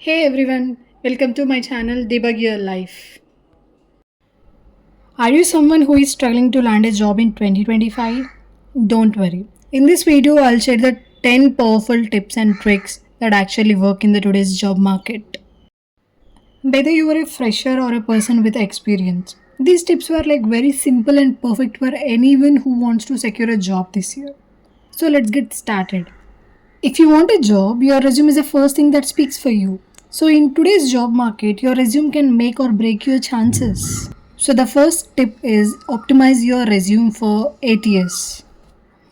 Hey everyone, welcome to my channel Debug Your Life. Are you someone who is struggling to land a job in 2025? Don't worry. In this video, I'll share the 10 powerful tips and tricks that actually work in the today's job market. Whether you are a fresher or a person with experience, these tips were like very simple and perfect for anyone who wants to secure a job this year. So let's get started. If you want a job, your resume is the first thing that speaks for you. So, in today's job market, your resume can make or break your chances. So, the first tip is optimize your resume for ATS.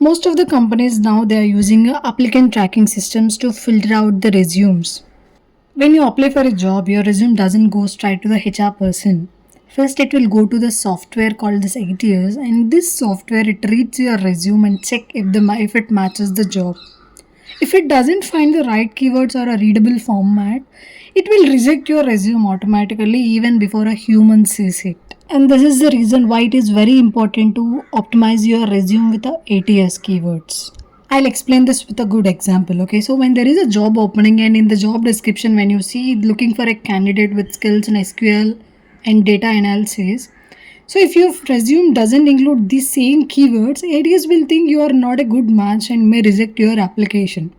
Most of the companies now they are using applicant tracking systems to filter out the resumes. When you apply for a job, your resume doesn't go straight to the HR person. First, it will go to the software called this ATS, and this software it reads your resume and check if it matches the job. If it doesn't find the right keywords or a readable format, it will reject your resume automatically even before a human sees it. And this is the reason why it is very important to optimize your resume with the ATS keywords. I'll explain this with a good example. Okay, so when there is a job opening and in the job description, when you see looking for a candidate with skills in SQL and data analysis, so if your resume doesn't include these same keywords, ATS will think you are not a good match and may reject your application.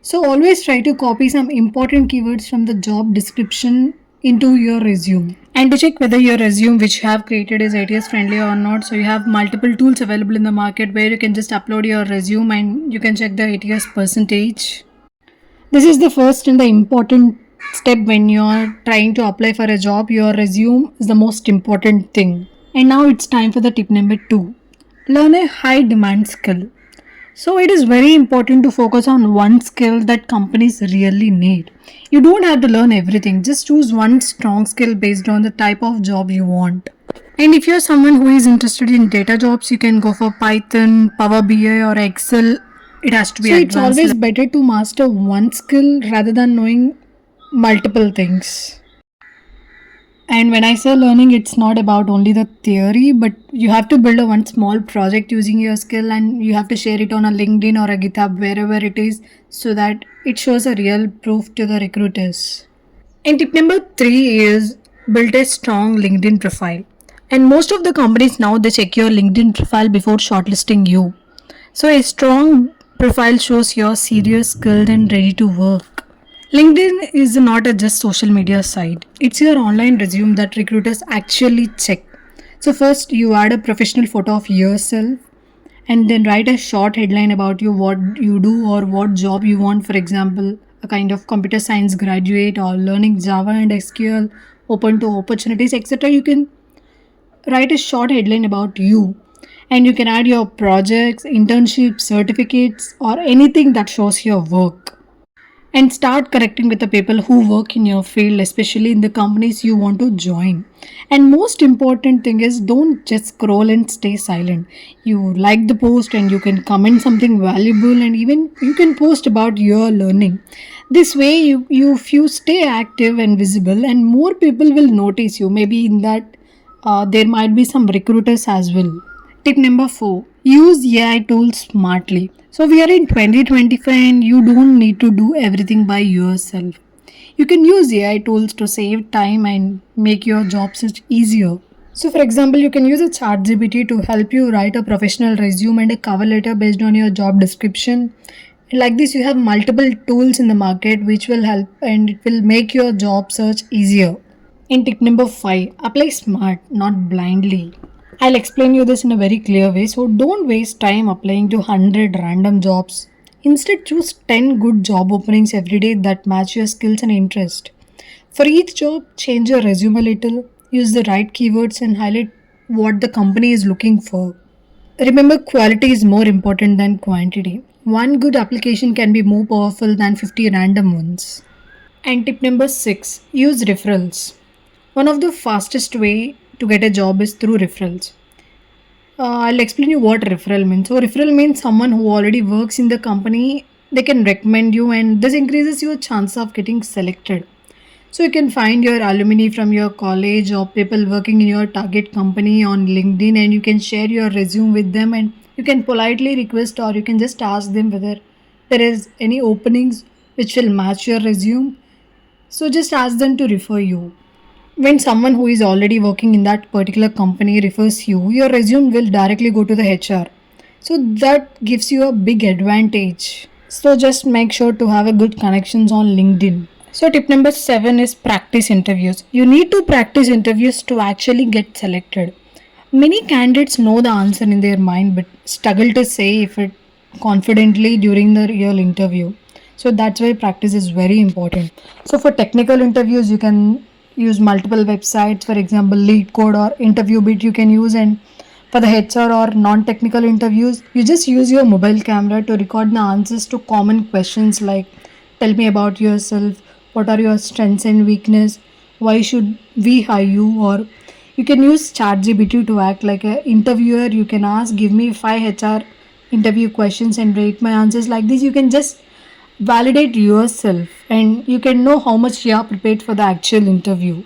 So always try to copy some important keywords from the job description into your resume. And to check whether your resume which you have created is ATS friendly or not, so you have multiple tools available in the market where you can just upload your resume and you can check the ATS percentage. This is the first and the important step when you are trying to apply for a job. Your resume is the most important thing. And now it's time for the tip number 2. Learn a high demand skill. So it is very important to focus on one skill that companies really need. You don't have to learn everything, just choose one strong skill based on the type of job you want. And if you're someone who is interested in data jobs, you can go for Python, Power BI, or Excel. It has to be so advanced. It's always better to master one skill rather than knowing multiple things. And when I say learning, it's not about only the theory, but you have to build a one small project using your skill and you have to share it on a LinkedIn or a GitHub, wherever it is, so that it shows a real proof to the recruiters. And tip number 3 is build a strong LinkedIn profile. And most of the companies now they check your LinkedIn profile before shortlisting you. So a strong profile shows you're serious, skilled, and ready to work. LinkedIn is not a just social media site. It's your online resume that recruiters actually check. So first you add a professional photo of yourself and then write a short headline about you, what you do or what job you want. For example, a kind of computer science graduate or learning Java and SQL, open to opportunities, etc. You can write a short headline about you and you can add your projects, internships, certificates, or anything that shows your work. And start connecting with the people who work in your field, especially in the companies you want to join. And most important thing is don't just scroll and stay silent. You like the post and you can comment something valuable and even you can post about your learning. This way if you stay active and visible and more people will notice you. Maybe in that there might be some recruiters as well. Tip number 4, use AI tools smartly. So, we are in 2025 and you don't need to do everything by yourself. You can use AI tools to save time and make your job search easier. So, for example, you can use a ChatGPT to help you write a professional resume and a cover letter based on your job description. Like this, you have multiple tools in the market which will help and it will make your job search easier. In tip number 5, apply smart, not blindly. I'll explain you this in a very clear way. So don't waste time applying to 100 random jobs. Instead, choose 10 good job openings every day that match your skills and interest. For each job, change your resume a little, use the right keywords and highlight what the company is looking for. Remember, quality is more important than quantity. One good application can be more powerful than 50 random ones. And tip number 6, use referrals. One of the fastest way to get a job is through referrals. I'll explain you what referral means. So referral means someone who already works in the company, they can recommend you and this increases your chance of getting selected. So you can find your alumni from your college or people working in your target company on LinkedIn and you can share your resume with them and you can politely request or you can just ask them whether there is any openings which will match your resume So just ask them to refer you. When someone who is already working in that particular company refers you, your resume will directly go to the HR. So that gives you a big advantage. So just make sure to have a good connections on LinkedIn. So tip number 7 is practice interviews. You need to practice interviews to actually get selected. Many candidates know the answer in their mind but struggle to say if it confidently during the real interview. So that's why practice is very important. So for technical interviews, you can use multiple websites. For example, LeetCode or InterviewBit you can use, and for the HR or non-technical interviews, you just use your mobile camera to record the answers to common questions like tell me about yourself, what are your strengths and weakness, why should we hire you, or you can use ChatGPT to act like an interviewer. You can ask, give me 5 HR interview questions and rate my answers like this. You can just validate yourself and you can know how much you are prepared for the actual interview.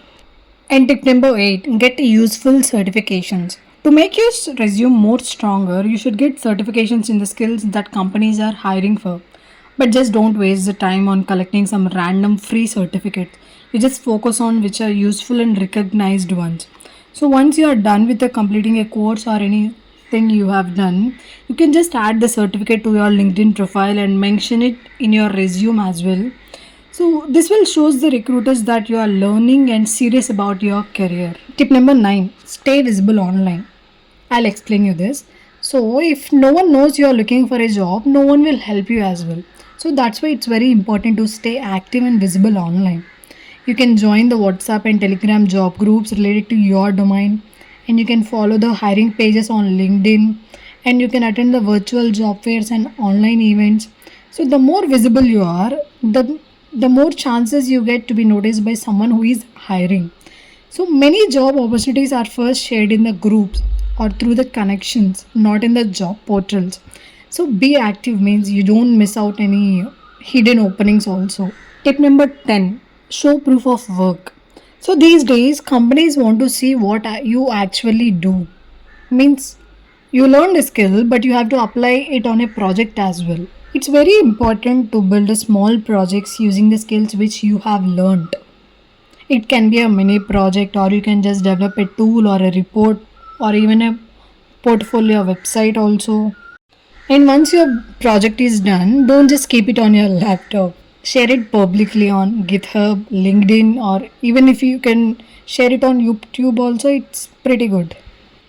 And tip number 8, get useful certifications. To make your resume more stronger, you should get certifications in the skills that companies are hiring for. But just don't waste the time on collecting some random free certificates. You just focus on which are useful and recognized ones. So once you are done with the completing a course or anything you have done, you can just add the certificate to your LinkedIn profile and mention it in your resume as well. So this will shows the recruiters that you are learning and serious about your career. Tip number 9, stay visible online. I'll explain you this. So if no one knows you are looking for a job, no one will help you as well. So that's why it's very important to stay active and visible online. You can join the WhatsApp and Telegram job groups related to your domain, and you can follow the hiring pages on LinkedIn, and you can attend the virtual job fairs and online events. So the more visible you are, the more chances you get to be noticed by someone who is hiring. So many job opportunities are first shared in the groups or through the connections, not in the job portals. So be active means you don't miss out any hidden openings also. Tip number 10, show proof of work. So these days companies want to see what you actually do. Means you learned a skill but you have to apply it on a project as well. It's very important to build a small projects using the skills which you have learned. It can be a mini project, or you can just develop a tool or a report or even a portfolio website also. And once your project is done, don't just keep it on your laptop. Share it publicly on GitHub, LinkedIn, or even if you can share it on YouTube also, it's pretty good.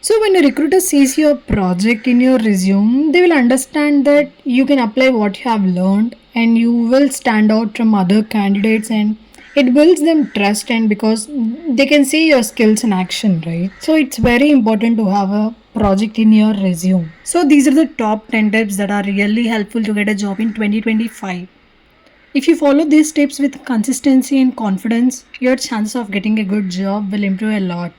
So when a recruiter sees your project in your resume, they will understand that you can apply what you have learned and you will stand out from other candidates, and it builds them trust and because they can see your skills in action, right? So it's very important to have a project in your resume. So these are the top 10 tips that are really helpful to get a job in 2025. If you follow these tips with consistency and confidence, your chances of getting a good job will improve a lot.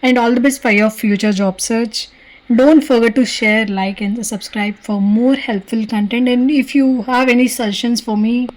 And all the best for your future job search. Don't forget to share, like, and subscribe for more helpful content. And if you have any suggestions for me,